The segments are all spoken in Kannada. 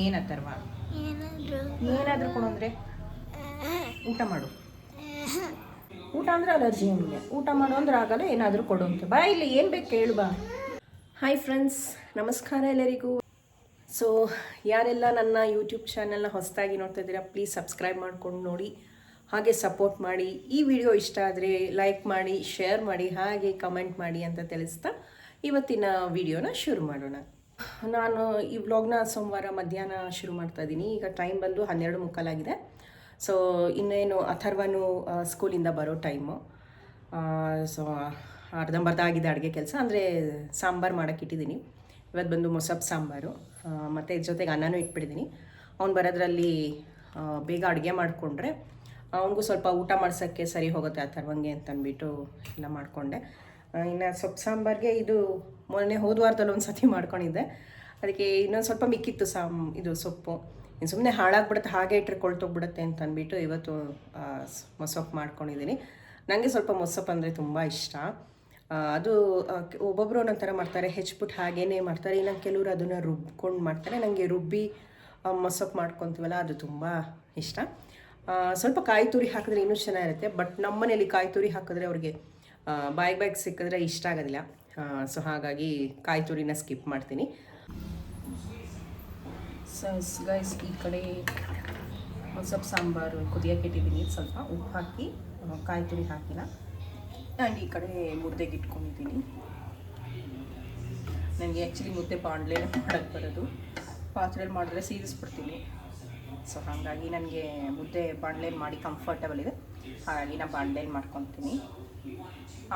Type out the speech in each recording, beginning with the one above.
ಏನತ್ತರ್ವ ಏನಾದರೂ ಕೊಡು ಅಂದರೆ ಊಟ ಮಾಡು. ಊಟ ಅಂದರೆ ಅಲರ್ಜಿ ನಿಮಗೆ. ಊಟ ಮಾಡು ಅಂದ್ರೆ ಆಗಲ್ಲ, ಏನಾದರೂ ಕೊಡು ಅಂತ. ಬಾ ಇಲ್ಲಿ ಏನು ಬೇಕು ಕೇಳು ಬಾ. ಹಾಯ್ ಫ್ರೆಂಡ್ಸ್, ನಮಸ್ಕಾರ ಎಲ್ಲರಿಗೂ. ಸೊ ಯಾರೆಲ್ಲ ನನ್ನ ಯೂಟ್ಯೂಬ್ ಚಾನಲ್ನ ಹೊಸದಾಗಿ ನೋಡ್ತಾ ಇದ್ದೀರಾ, ಪ್ಲೀಸ್ ಸಬ್ಸ್ಕ್ರೈಬ್ ಮಾಡ್ಕೊಂಡು ನೋಡಿ, ಹಾಗೆ ಸಪೋರ್ಟ್ ಮಾಡಿ. ಈ ವಿಡಿಯೋ ಇಷ್ಟ ಆದರೆ ಲೈಕ್ ಮಾಡಿ, ಶೇರ್ ಮಾಡಿ, ಹಾಗೆ ಕಮೆಂಟ್ ಮಾಡಿ ಅಂತ ತಿಳಿಸ್ತಾ ಇವತ್ತಿನ ವಿಡಿಯೋನ ಶುರು ಮಾಡೋಣ. ನಾನು ಈ ವ್ಲಾಗ್ನ ಸೋಮವಾರ ಮಧ್ಯಾಹ್ನ ಶುರು ಮಾಡ್ತಾ ಇದ್ದೀನಿ. ಈಗ ಟೈಮ್ ಬಂದು 12:45 ಸೊ ಇನ್ನೇನು ಅಥರ್ವನು ಸ್ಕೂಲಿಂದ ಬರೋ ಟೈಮು. ಸೊ ಅರ್ಧಂಬರ್ಧ ಆಗಿದೆ ಅಡುಗೆ ಕೆಲಸ. ಅಂದರೆ ಸಾಂಬಾರು ಮಾಡೋಕ್ಕೆ ಇಟ್ಟಿದ್ದೀನಿ. ಇವತ್ತು ಬಂದು ಮೊಸಪ್ಪು ಸಾಂಬಾರು ಮತ್ತು ಜೊತೆಗೆ ಅನ್ನನೂ ಇಟ್ಬಿಟ್ಟಿದ್ದೀನಿ. ಅವ್ನು ಬರೋದ್ರಲ್ಲಿ ಬೇಗ ಅಡುಗೆ ಮಾಡಿಕೊಂಡ್ರೆ ಅವನಿಗೂ ಸ್ವಲ್ಪ ಊಟ ಮಾಡ್ಸೋಕ್ಕೆ ಸರಿ ಹೋಗುತ್ತೆ ಅಥರ್ವಂಗೆ ಅಂತಂದ್ಬಿಟ್ಟು ಎಲ್ಲ ಮಾಡಿಕೊಂಡೆ. ಇನ್ನು ಸೊಪ್ಪು ಸಾಂಬಾರಿಗೆ ಇದು ಮೊನ್ನೆ ಹೋದ ವಾರದಲ್ಲಿ ಒಂದು ಸತಿ ಮಾಡ್ಕೊಂಡಿದ್ದೆ. ಅದಕ್ಕೆ ಇನ್ನೊಂದು ಸ್ವಲ್ಪ ಮಿಕ್ಕಿತ್ತು ಇದು ಸೊಪ್ಪು. ಇನ್ನು ಸುಮ್ಮನೆ ಹಾಳಾಗ್ಬಿಡುತ್ತೆ, ಹಾಗೆ ಇಟ್ಟರೆ ಕೊಳ್ತೋಗ್ಬಿಡುತ್ತೆ ಅಂತ ಅಂದ್ಬಿಟ್ಟು ಇವತ್ತು ಮೊಸಪ್ಪು ಮಾಡ್ಕೊಂಡಿದ್ದೀನಿ. ನನಗೆ ಸ್ವಲ್ಪ ಮೊಸಪ್ಪು ಅಂದರೆ ತುಂಬ ಇಷ್ಟ. ಅದು ಒಬ್ಬೊಬ್ಬರು ಒಂದೊಂದು ಥರ ಮಾಡ್ತಾರೆ, ಹೆಚ್ಚಿಬಿಟ್ಟು ಹಾಗೇ ಮಾಡ್ತಾರೆ. ಇನ್ನು ಕೆಲವರು ಅದನ್ನು ರುಬ್ಕೊಂಡು ಮಾಡ್ತಾರೆ. ನನಗೆ ರುಬ್ಬಿ ಮೊಸಪ್ಪು ಮಾಡ್ಕೊತೀವಲ್ಲ ಅದು ತುಂಬ ಇಷ್ಟ. ಸ್ವಲ್ಪ ಕಾಯಿ ತುರಿ ಹಾಕಿದ್ರೆ ಇನ್ನೂ ಚೆನ್ನಾಗಿರುತ್ತೆ. ಬಟ್ ನಮ್ಮ ಮನೇಲಿ ಕಾಯಿ ತುರಿ ಹಾಕಿದ್ರೆ ಅವ್ರಿಗೆ ಬಾಯಿಗೆ ಸಿಕ್ಕಿದ್ರೆ ಇಷ್ಟ ಆಗೋದಿಲ್ಲ. ಸೊ ಹಾಗಾಗಿ ಕಾಯಿ ತುರಿನ ಸ್ಕಿಪ್ ಮಾಡ್ತೀನಿ. ಸೊ ಗೈಸ್, ಈ ಕಡೆ ಮೊಸಪ್ಪು ಸಾಂಬಾರು ಕುದಿಯೋಕೆ ಇಟ್ಟಿದ್ದೀನಿ. ಸ್ವಲ್ಪ ಉಪ್ಪು ಹಾಕಿ ಕಾಯಿ ತುರಿ ಹಾಕಿಲ್ಲ. ಆ್ಯಂಡ್ ಈ ಕಡೆ ಮುದ್ದೆಗೆ ಇಟ್ಕೊಂಡಿದ್ದೀನಿ. ನನಗೆ ಆ್ಯಕ್ಚುಲಿ ಮುದ್ದೆ ಬಾಣಲೆನೇ ಮಾಡೋಕ್ಕೆ ಬರೋದು. ಪಾತ್ರೆಯಲ್ಲಿ ಮಾಡಿದ್ರೆ ಸೀರಿಸ್ಬಿಡ್ತೀನಿ. ಸೊ ಹಾಗಾಗಿ ನನಗೆ ಮುದ್ದೆ ಬಾಣಲೆಯಲ್ಲಿ ಮಾಡಿ ಕಂಫರ್ಟಬಲ್ ಇದೆ. ಹಾಗಾಗಿ ನಾನು ಬಾಣಲೆಯಲ್ಲಿ ಮಾಡ್ಕೊತೀನಿ.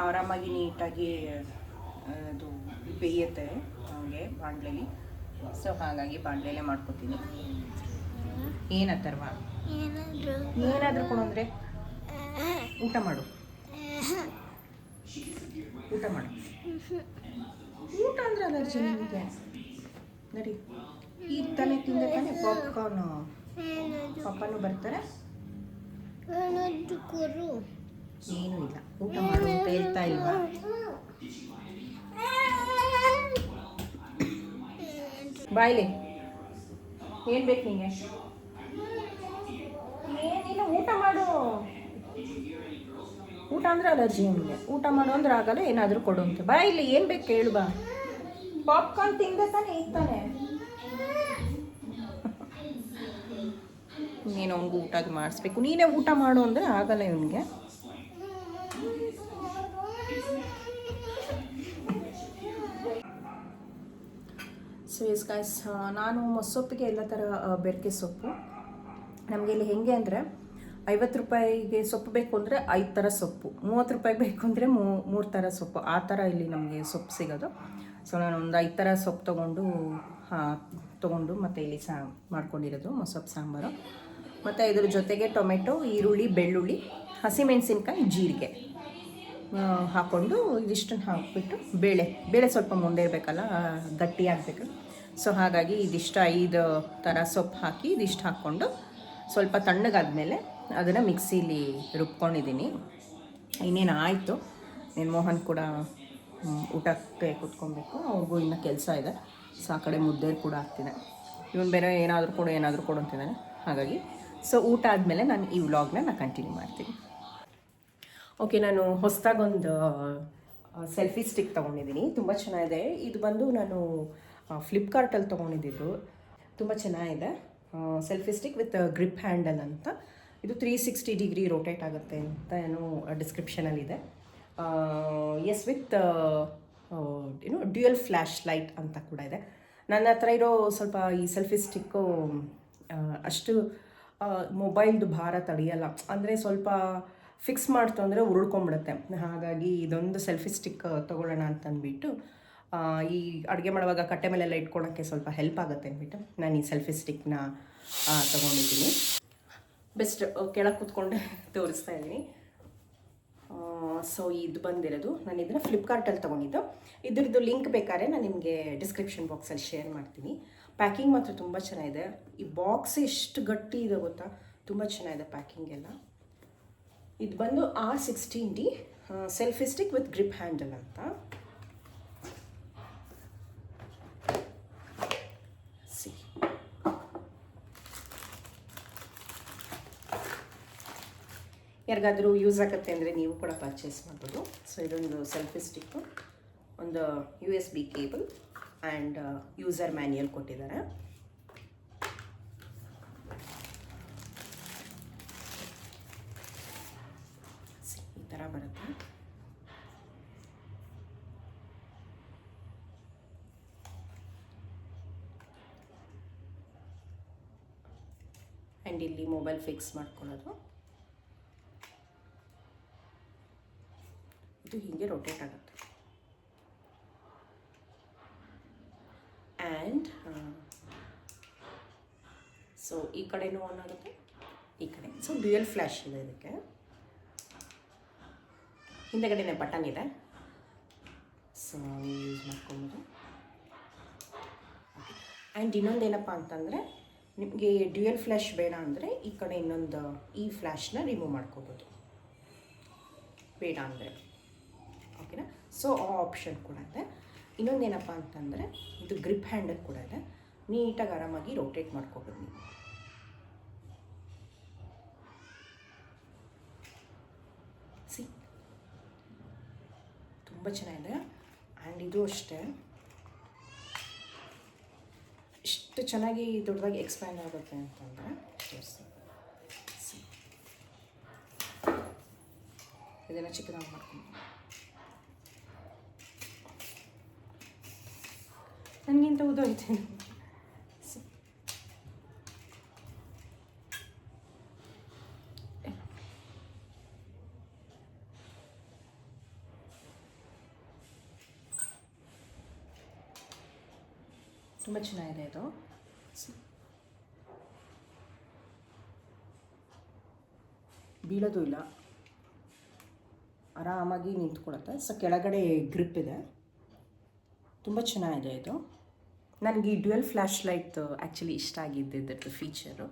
ಆರಾಮಾಗಿ ನೀಟಾಗಿ ಅದು ಬೇಯುತ್ತೆ ಹಾಗೆ ಬಾಣಲೆಯಲ್ಲಿ. ಸೊ ಹಾಗಾಗಿ ಬಾಣಲೆಯಲ್ಲೇ ಮಾಡ್ಕೊತೀನಿ. ಏನತ್ತರ್ವ ಏನಾದರೂ ಕೊಡು ಅಂದರೆ ಊಟ ಮಾಡು. ಊಟ ಮಾಡು. ಊಟ ಅಂದರೆ ಅಲರ್ಜಿ ನಿಮಗೆ. ನಡಿ, ಈಗ ತಾನೇ ತಿಂದೆ ತಾನೇ ಪಾಪ್ಕಾರ್ನು. ಪಪ್ಪನೂ ಬರ್ತಾರೆ. ಏನೂ ಇಲ್ಲ, ಊಟ ಮಾಡು ಅಂತ ಹೇಳ್ತಾ ಇಲ್ವಾ? ಬಾಯ್ಲಿ ಏನು ಬೇಕು ನಿಮಗೆ? ಏನಿಲ್ಲ, ಊಟ ಮಾಡು. ಊಟ ಅಂದರೆ ಅಲರ್ಜಿ ನಿಮಗೆ. ಊಟ ಮಾಡು ಅಂದ್ರೆ ಆಗಲ್ಲ, ಏನಾದರೂ ಕೊಡು ಅಂತ. ಬಾ ಇಲ್ಲಿ ಏನು ಬೇಕು ಕೇಳು ಬಾ. ಪಾಪ್ಕಾರ್ನ್ ತಿಂದೆ ತಾನೇ ಈಗ ತಾನೆ. ನೀನು ಅವ್ನಿಗೂ ಊಟ ಮಾಡಿಸ್ಬೇಕು. ನೀನೇ ಊಟ ಮಾಡು ಅಂದರೆ ಆಗಲ್ಲ ಇವನಿಗೆ. ಸೊ ಎಸ್ ಗೈಸ್, ನಾನು ಮೊಸೊಪ್ಪಿಗೆ ಎಲ್ಲ ಥರ ಬೆರಕೆ ಸೊಪ್ಪು. ನಮಗೆ ಇಲ್ಲಿ ಹೆಂಗೆ ಅಂದರೆ 50 ರೂಪಾಯಿಗೆ ಸೊಪ್ಪು ಬೇಕು ಅಂದರೆ 5 ಥರ ಸೊಪ್ಪು, 30 ರೂಪಾಯಿಗೆ ಬೇಕು ಅಂದರೆ 3 ಥರ ಸೊಪ್ಪು, ಆ ಥರ ಇಲ್ಲಿ ನಮಗೆ ಸೊಪ್ಪು ಸಿಗೋದು. ಸೊ ನಾನು ಒಂದು 5 ಥರ ಸೊಪ್ಪು ತೊಗೊಂಡು ಮತ್ತು ಇಲ್ಲಿ ಮಾಡ್ಕೊಂಡಿರೋದು ಮೊಸಪ್ಪು ಸಾಂಬಾರು. ಮತ್ತು ಇದ್ರ ಜೊತೆಗೆ ಟೊಮೆಟೊ, ಈರುಳ್ಳಿ, ಬೆಳ್ಳುಳ್ಳಿ, ಹಸಿಮೆಣಸಿನ್ಕಾಯಿ, ಜೀರಿಗೆ ಹಾಕ್ಕೊಂಡು ಇದಿಷ್ಟನ್ನು ಹಾಕ್ಬಿಟ್ಟು ಬೇಳೆ ಸ್ವಲ್ಪ ಮುಂದೆ ಇರಬೇಕಲ್ಲ, ಗಟ್ಟಿ ಆಗಬೇಕು. ಸೊ ಹಾಗಾಗಿ ಇದಿಷ್ಟು 5 ಥರ ಸೊಪ್ಪು ಹಾಕಿ ಇದಿಷ್ಟು ಹಾಕ್ಕೊಂಡು ಸ್ವಲ್ಪ ತಣ್ಣಗಾದ್ಮೇಲೆ ಅದನ್ನು ಮಿಕ್ಸಿಲಿ ರುಬ್ಕೊಂಡಿದ್ದೀನಿ. ಇನ್ನೇನು ಆಯಿತು. ನೀನು ಮೋಹನ್ ಕೂಡ ಊಟಕ್ಕೆ ಕೂತ್ಕೊಬೇಕು, ಅವ್ರಿಗೂ ಇನ್ನೂ ಕೆಲಸ ಇದೆ. ಸೊ ಆ ಕಡೆ ಮುದ್ದೆ ಕೂಡ ಆಗ್ತಿದೆ. ಇವನು ಬೇರೆ ಏನಾದರೂ ಕೊಡು ಅಂತಿದ್ದಾನೆ. ಹಾಗಾಗಿ ಸೊ ಊಟ ಆದಮೇಲೆ ನಾನು ಈ ವ್ಲಾಗ್ನ ಕಂಟಿನ್ಯೂ ಮಾಡ್ತೀನಿ. ಓಕೆ, ನಾನು ಹೊಸದಾಗಿ ಒಂದು ಸೆಲ್ಫಿ ಸ್ಟಿಕ್ ತೊಗೊಂಡಿದ್ದೀನಿ. ತುಂಬ ಚೆನ್ನಾಗಿದೆ. ಇದು ಬಂದು ನಾನು ಫ್ಲಿಪ್ಕಾರ್ಟಲ್ಲಿ ತೊಗೊಂಡಿದ್ದು. ತುಂಬ ಚೆನ್ನಾಗಿದೆ. Selfie stick with grip handle ಅಂತ. ಇದು 360 ಡಿಗ್ರಿ ರೋಟೇಟ್ ಆಗುತ್ತೆ ಅಂತ ಏನೋ ಡಿಸ್ಕ್ರಿಪ್ಷನಲ್ಲಿದೆ. Yes, with dual flash light ಅಂತ ಕೂಡ ಇದೆ. ನನ್ನ ಹತ್ರ ಇರೋ ಸ್ವಲ್ಪ ಈ ಸೆಲ್ಫಿ ಸ್ಟಿಕ್ಕು ಅಷ್ಟು ಮೊಬೈಲ್ದು ಭಾರ ತಡೆಯಲ್ಲ. ಅಂದರೆ ಸ್ವಲ್ಪ ಫಿಕ್ಸ್ ಮಾಡ್ತು ಅಂದರೆ ಉರುಳ್ಕೊಂಬಿಡುತ್ತೆ. ಹಾಗಾಗಿ ಇದೊಂದು ಸೆಲ್ಫಿ ಸ್ಟಿಕ್ ತೊಗೊಳ್ಳೋಣ ಅಂತಂದ್ಬಿಟ್ಟು ಈ ಅಡುಗೆ ಮಾಡುವಾಗ ಕಟ್ಟೆ ಮೇಲೆಲ್ಲ ಇಟ್ಕೊಳೋಕ್ಕೆ ಸ್ವಲ್ಪ ಹೆಲ್ಪ್ ಆಗುತ್ತೆ ಅಂದ್ಬಿಟ್ಟು ನಾನು ಈ ಸೆಲ್ಫಿ ಸ್ಟಿಕ್ನ ತೊಗೊಂಡಿದ್ದೀನಿ. ಬೆಸ್ಟ್ ಕೆಳಗೆ ಕೂತ್ಕೊಂಡೆ ತೋರಿಸ್ತಾ ಇದ್ದೀನಿ. ಸೊ ಇದು ಬಂದಿರೋದು ನಾನು ಇದನ್ನು ಫ್ಲಿಪ್ಕಾರ್ಟಲ್ಲಿ ತೊಗೊಂಡಿದ್ದು. ಇದ್ರದ್ದು ಲಿಂಕ್ ಬೇಕಾದ್ರೆ ನಾನು ನಿಮಗೆ ಡಿಸ್ಕ್ರಿಪ್ಷನ್ ಬಾಕ್ಸಲ್ಲಿ ಶೇರ್ ಮಾಡ್ತೀನಿ. ಪ್ಯಾಕಿಂಗ್ ಮಾತ್ರ ತುಂಬ ಚೆನ್ನಾಗಿದೆ. ಈ ಬಾಕ್ಸ್ ಎಷ್ಟು ಗಟ್ಟಿ ಇದೆ ಗೊತ್ತಾ, ತುಂಬ ಚೆನ್ನಾಗಿದೆ ಪ್ಯಾಕಿಂಗ್ ಎಲ್ಲ. ಇದು ಬಂದು R16D selfie stick with grip handle ಅಂತ. ಯಾರಿಗಾದರೂ ಯೂಸ್ ಆಗುತ್ತೆ ಅಂದರೆ ನೀವು ಕೂಡ ಪರ್ಚೇಸ್ ಮಾಡ್ಬೋದು. ಸೊ ಇದೊಂದು ಸೆಲ್ಫಿ ಸ್ಟಿಕ್ಕು, ಒಂದು USB cable and user manual ಕೊಟ್ಟಿದ್ದಾರೆ. ಈ ಥರ ಬರುತ್ತೆ. ಆ್ಯಂಡ್ ಇಲ್ಲಿ ಮೊಬೈಲ್ ಫಿಕ್ಸ್ ಮಾಡ್ಕೊಳ್ಳೋದು. ಇದು ಹೀಗೆ ರೊಟೇಟ್ ಆಗುತ್ತೆ. ಆ್ಯಂಡ್ ಸೊ ಈ ಕಡೆನೂ ಆನ್ ಆಗುತ್ತೆ, ಈ ಕಡೆ. ಸೊ ಡ್ಯುಯಲ್ ಫ್ಲ್ಯಾಶ್ ಇದೆ ಇದಕ್ಕೆ. ಹಿಂದೆಗಡೆನೇ ಬಟನ್ ಇದೆ, ಸೊ ಯೂಸ್ ಮಾಡ್ಕೊಬೋದು. ಆ್ಯಂಡ್ ಇನ್ನೊಂದೇನಪ್ಪ ಅಂತಂದರೆ, ನಿಮಗೆ ಡ್ಯುಯಲ್ ಫ್ಲ್ಯಾಶ್ ಬೇಡ ಅಂದರೆ ಈ ಕಡೆ ಇನ್ನೊಂದು ಈ ಫ್ಲ್ಯಾಶ್ನ ರಿಮೂವ್ ಮಾಡ್ಕೋಬೋದು, ಬೇಡ ಅಂದರೆ. ಓಕೆನಾ? ಸೊ ಆ ಆಪ್ಷನ್ ಕೂಡ ಇದೆ. ಇನ್ನೊಂದೇನಪ್ಪ ಅಂತಂದರೆ ಇದು ಗ್ರಿಪ್ ಹ್ಯಾಂಡಲ್ ಕೂಡ ಇದೆ. ನೀಟಾಗಿ ಆರಾಮಾಗಿ ರೊಟೇಟ್ ಮಾಡ್ಕೋಬೋದು ನೀವು. ಸಿ, ತುಂಬ ಚೆನ್ನಾಗಿದೆ. ಆ್ಯಂಡ್ ಇದು ಅಷ್ಟೇ, ಇಷ್ಟು ಚೆನ್ನಾಗಿ ದೊಡ್ಡದಾಗಿ ಎಕ್ಸ್ಪ್ಯಾಂಡ್ ಆಗುತ್ತೆ ಅಂತಂದರೆ ಇದನ್ನು ಚಿಕ್ಕದಾಗಿ ಮಾಡ್ಕೊಂಡು ನನಗಿಂತ ಉದೋಯ್ತು. ತುಂಬ ಚೆನ್ನಾಗಿದೆ ಇದು. ಬೀಳೋದು ಇಲ್ಲ, ಆರಾಮಾಗಿ ನಿಂತ್ಕೊಳ್ಳುತ್ತೆ. ಸೊ ಕೆಳಗಡೆ ಗ್ರಿಪ್ ಇದೆ, ತುಂಬ ಚೆನ್ನಾಗಿದೆ ಇದು. ನನಗೆ ಈ ಡ್ಯುಯಲ್ ಫ್ಲ್ಯಾಶ್ ಲೈಟ್ ಆ್ಯಕ್ಚುಲಿ ಇಷ್ಟ ಆಗಿದ್ದಿದ್ದು ಫೀಚರು.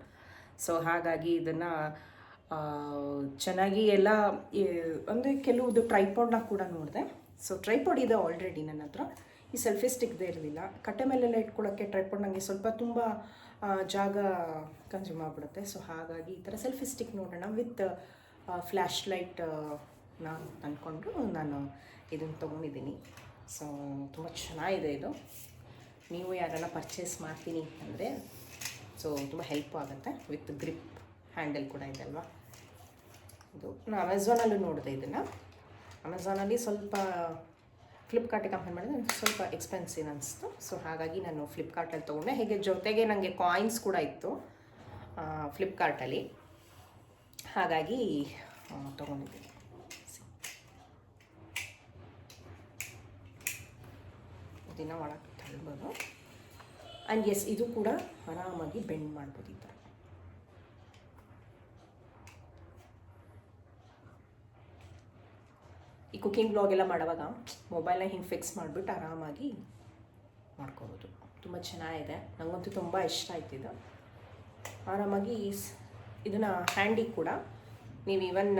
ಸೊ ಹಾಗಾಗಿ ಇದನ್ನು ಚೆನ್ನಾಗಿ ಎಲ್ಲ ಅಂದರೆ ಕೆಲವುದು ಟ್ರೈಪಾಡ್ನ ಕೂಡ ನೋಡಿದೆ. ಸೊ ಟ್ರೈಪಾಡ್ ಇದೆ ಆಲ್ರೆಡಿ ನನ್ನ ಹತ್ರ. ಈ ಸೆಲ್ಫಿ ಸ್ಟಿಕ್ದೇ ಇರಲಿಲ್ಲ. ಕಟ್ಟೆ ಮೇಲೆಲ್ಲ ಇಟ್ಕೊಳ್ಳೋಕ್ಕೆ ಟ್ರೈಪಾಡ್ ನನಗೆ ಸ್ವಲ್ಪ ತುಂಬ ಜಾಗ ಕನ್ಸ್ಯೂಮ್ ಆಗಿಬಿಡುತ್ತೆ. ಸೊ ಹಾಗಾಗಿ ಈ ಥರ ಸೆಲ್ಫಿ ಸ್ಟಿಕ್ ನೋಡೋಣ ವಿತ್ ಫ್ಲ್ಯಾಶ್ ಲೈಟ್ ನಾನು ಅಂದ್ಕೊಂಡು ನಾನು ಇದನ್ನು ತೊಗೊಂಡಿದ್ದೀನಿ. ಸೊ ತುಂಬ ಚೆನ್ನಾಗಿದೆ ಇದು. ನೀವು ಯಾರನ್ನ ಪರ್ಚೇಸ್ ಮಾಡ್ತೀನಿ ಅಂದರೆ ಸೊ ತುಂಬ ಹೆಲ್ಪ್ ಆಗುತ್ತೆ. ವಿತ್ ಗ್ರಿಪ್ ಹ್ಯಾಂಡಲ್ ಕೂಡ ಇದೆ ಅಲ್ವಾ. ಇದು ನಾನು ಅಮೆಝಾನಲ್ಲೂ ನೋಡಿದೆ ಇದನ್ನು. ಅಮೆಝಾನಲ್ಲಿ ಸ್ವಲ್ಪ ಫ್ಲಿಪ್ಕಾರ್ಟಿಗೆ ಕಂಪೇರ್ ಮಾಡಿದ್ರೆ ಸ್ವಲ್ಪ ಎಕ್ಸ್ಪೆನ್ಸಿವ್ ಅನಿಸ್ತು. ಸೊ ಹಾಗಾಗಿ ನಾನು ಫ್ಲಿಪ್ಕಾರ್ಟಲ್ಲಿ ತೊಗೊಂಡೆ. ಹೇಗೆ ಜೊತೆಗೆ ನನಗೆ ಕಾಯಿನ್ಸ್ ಕೂಡ ಇತ್ತು ಫ್ಲಿಪ್ಕಾರ್ಟಲ್ಲಿ, ಹಾಗಾಗಿ ತೊಗೊಂಡಿದ್ದೀನಿ. ಇದನ್ನು ಒಳಗೆ ತಳ್ಬೋದು. ಆ್ಯಂಡ್ ಎಸ್, ಇದು ಕೂಡ ಆರಾಮಾಗಿ ಬೆಂಡ್ ಮಾಡ್ಬೋದು ಈ ಥರ. ಈ ಕುಕಿಂಗ್ ಬ್ಲಾಗ್ ಎಲ್ಲ ಮಾಡುವಾಗ ಮೊಬೈಲ್ನ ಹಿಂಗೆ ಫಿಕ್ಸ್ ಮಾಡಿಬಿಟ್ಟು ಆರಾಮಾಗಿ ಮಾಡ್ಕೋಬೋದು. ತುಂಬ ಚೆನ್ನಾಗಿದೆ, ನನಗಂತೂ ತುಂಬ ಇಷ್ಟ ಆಯ್ತು ಇದು. ಆರಾಮಾಗಿ ಇದನ್ನು ಹ್ಯಾಂಡಿಗೆ ಕೂಡ ನೀವು ಈವನ್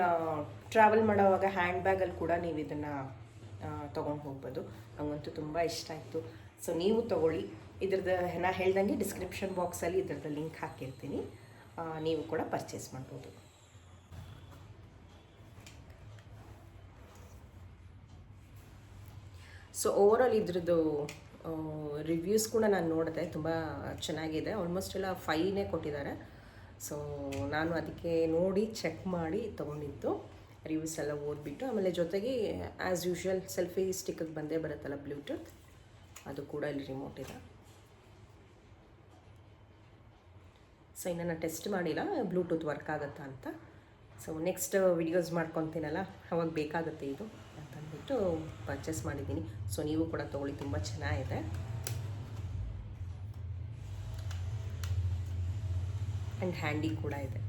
ಟ್ರಾವೆಲ್ ಮಾಡೋವಾಗ ಹ್ಯಾಂಡ್ ಬ್ಯಾಗಲ್ಲಿ ಕೂಡ ನೀವು ಇದನ್ನು ತೊಗೊಂಡು ಹೋಗ್ಬೋದು. ನನಗಂತೂ ತುಂಬ ಇಷ್ಟ ಆಯಿತು. ಸೊ ನೀವು ತೊಗೊಳ್ಳಿ. ಇದ್ರದ್ದು ನಾ ಹೇಳ್ದಂಗೆ ಡಿಸ್ಕ್ರಿಪ್ಷನ್ ಬಾಕ್ಸಲ್ಲಿ ಇದ್ರದ್ದು ಲಿಂಕ್ ಹಾಕಿರ್ತೀನಿ, ನೀವು ಕೂಡ ಪರ್ಚೇಸ್ ಮಾಡ್ಬೋದು. ಸೊ ಓವರಾಲ್ ಇದ್ರದ್ದು ರಿವ್ಯೂಸ್ ಕೂಡ ನಾನು ನೋಡಿದೆ, ತುಂಬ ಚೆನ್ನಾಗಿದೆ. ಆಲ್ಮೋಸ್ಟ್ ಎಲ್ಲ 5ನೇ ಕೊಟ್ಟಿದ್ದಾರೆ. ಸೊ ನಾನು ಅದಕ್ಕೆ ನೋಡಿ ಚೆಕ್ ಮಾಡಿ ತೊಗೊಂಡಿದ್ದು, ರಿವ್ಯೂಸ್ ಎಲ್ಲ ಓದ್ಬಿಟ್ಟು. ಆಮೇಲೆ ಜೊತೆಗೆ ಆ್ಯಸ್ ಯೂಶ್ವಲ್ ಸೆಲ್ಫಿ ಸ್ಟಿಕ್ಕಿಗೆ ಬಂದೇ ಬರುತ್ತಲ್ಲ ಬ್ಲೂಟೂತ್, ಅದು ಕೂಡ ಇಲ್ಲಿ ರಿಮೋಟ್ ಇದೆ. ಸೊ ಇನ್ನು ನಾನು ಟೆಸ್ಟ್ ಮಾಡಿಲ್ಲ ಬ್ಲೂಟೂತ್ ವರ್ಕ್ ಆಗುತ್ತಾ ಅಂತ. ಸೊ ನೆಕ್ಸ್ಟ್ ವಿಡಿಯೋಸ್ ಮಾಡ್ಕೊತೀನಲ್ಲ ಅವಾಗ ಬೇಕಾಗುತ್ತೆ ಇದು ಅಂತಂದ್ಬಿಟ್ಟು ಪರ್ಚೇಸ್ ಮಾಡಿದ್ದೀನಿ. ಸೊ ನೀವು ಕೂಡ ತೊಗೊಳ್ಳಿ, ತುಂಬ ಚೆನ್ನಾಗಿದೆ. ಆ್ಯಂಡ್ ಹ್ಯಾಂಡಿ ಕೂಡ ಇದೆ.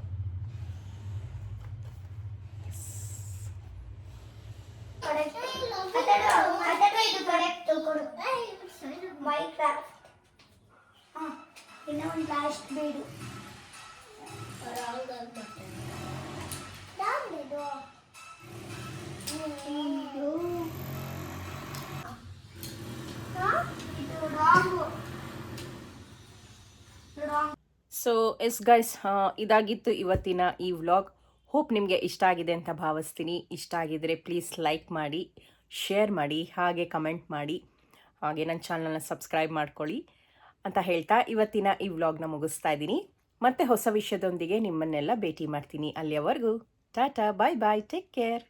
ಸೊ ಎಸ್ ಗೈಸ್, ಇದಾಗಿತ್ತು ಇವತ್ತಿನ ಈ ವ್ಲಾಗ್. ಹೋಪ್ ನಿಮಗೆ ಇಷ್ಟ ಆಗಿದೆ ಅಂತ ಭಾವಿಸ್ತೀನಿ. ಇಷ್ಟ ಆಗಿದರೆ ಪ್ಲೀಸ್ ಲೈಕ್ ಮಾಡಿ, ಶೇರ್ ಮಾಡಿ, ಹಾಗೆ ಕಮೆಂಟ್ ಮಾಡಿ, ಹಾಗೆ ನನ್ನ ಚಾನಲ್ನ ಸಬ್ಸ್ಕ್ರೈಬ್ ಮಾಡ್ಕೊಳ್ಳಿ ಅಂತ ಹೇಳ್ತಾ ಇವತ್ತಿನ ಈ ವ್ಲಾಗ್ನ ಮುಗಿಸ್ತಾ ಇದ್ದೀನಿ. ಮತ್ತೆ ಹೊಸ ವಿಷಯದೊಂದಿಗೆ ನಿಮ್ಮನ್ನೆಲ್ಲ ಭೇಟಿ ಮಾಡ್ತೀನಿ. ಅಲ್ಲಿಯವರೆಗೂ ಟಾಟಾ, ಬಾಯ್ ಬಾಯ್, ಟೇಕ್ ಕೇರ್.